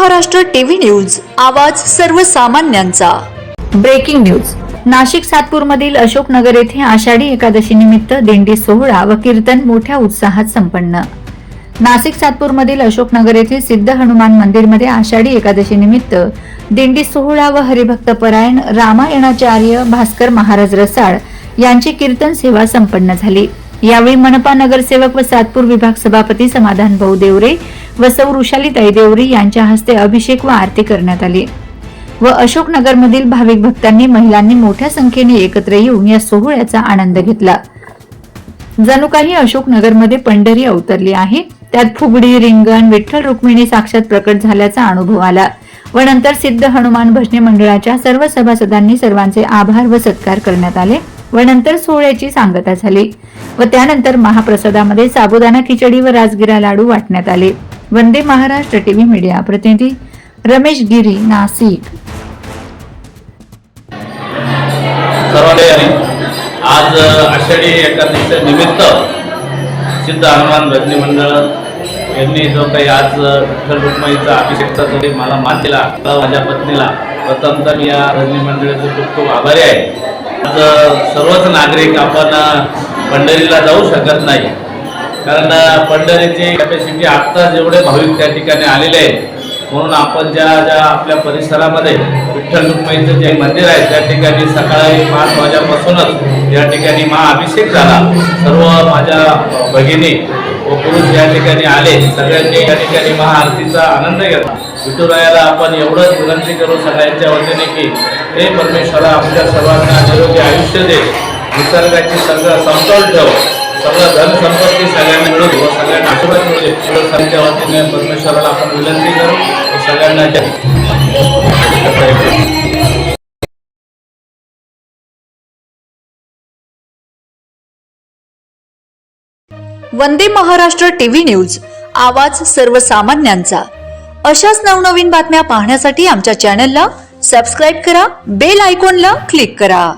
Maharashtra TV news, आवाज सर्वसामान्यांचा। Breaking news. Nashik Satpur मधील अशोकनगर येथे आषाढी एकादशी निमित्त दिंडी सोहळा व कीर्तन मोठ्या उत्साहात संपन्न। नाशिक सातपूर मधील अशोकनगर येथे सिद्ध हनुमान मंदिर मध्ये आषाढी एकादशी निमित्त दिंडी सोहळा व हरिभक्त परायण रामायणाचार्य भास्कर महाराज रसाळ यांची कीर्तन सेवा संपन्न झाली। यावेळी मनपा नगरसेवक व सातपूर विभाग सभापती समाधान भाऊ देवरे व सौ ऋषालीताई देवरे यांच्या हस्ते अभिषेक व आरती करण्यात आली व अशोकनगर मधील भाविक भक्तांनी महिलांनी मोठ्या संख्येने एकत्र येऊन या सोहळ्याचा आनंद घेतला। जणू काही अशोकनगर मध्ये पंढरी अवतरली आहे। त्यात फुगडी, रिंगण, विठ्ठल रुक्मिणी साक्षात प्रकट झाल्याचा अनुभव आला व नंतर सिद्ध हनुमान भजनी मंडळाच्या सर्व सभासदांनी सर्वांचे आभार व सत्कार करण्यात आले व नंतर सोहळ्याची सांगता झाली व त्यानंतर महाप्रसादामध्ये साबुदाणा खिचडी व राजगिरा लाडू वाटण्यात आले। वंदे महाराष्ट्र टीव्ही मीडिया प्रतिनिधी रमेश गिरी, नाशिक। आज आषाढी एकादशी निमित्त सिद्ध हनुमान भजनी मंडळ यांनी जो काही आज विठ्ठल रुक्मिणीचा अभिषेकचा जो मला मान दिला, माझ्या पत्नीला प्रथम तर या भजनी मंडळाचे खूप खूप आभारी आहे। आज सर्वच नागरिक आपण पंढरीला जाऊ शकत नाही, कारण पंढरीची कॅपॅसिटी आता जेवढे भाविक त्या ठिकाणी आलेले आहेत, म्हणून आपण ज्या आपल्या परिसरामध्ये विठ्ठल रुक्मिणीचं जे मंदिर आहे त्या ठिकाणी सकाळी 5 वाजल्यापासूनच या ठिकाणी महाअभिषेक झाला। सर्व माझ्या भगिनी व पुरुष या ठिकाणी आले, सगळ्यांनी या ठिकाणी महाआरतीचा आनंद घेतला। विठुरायाला आपण एवढंच विनंती करू सगळ्यांच्या वतीने की हे परमेश्वरा आपल्या सर्वांना निरोगी आयुष्य दे, निसर्गाची सगळं समतोल ठेव, सगळं धन संपत्ती सगळ्यांना मिळू दे व सगळ्यांना आशीर्वाद मिळू दे। सगळ्यांच्या वतीने परमेश्वराला आपण विनंती करू व सगळ्यांना वंदे महाराष्ट्र टीव्ही न्यूज, आवाज सर्वसामान्यांचा। अशाच नवनवीन बातम्या पाहण्यासाठी आमच्या चॅनलला सबस्क्राइब करा, बेल आयकॉनला क्लिक करा।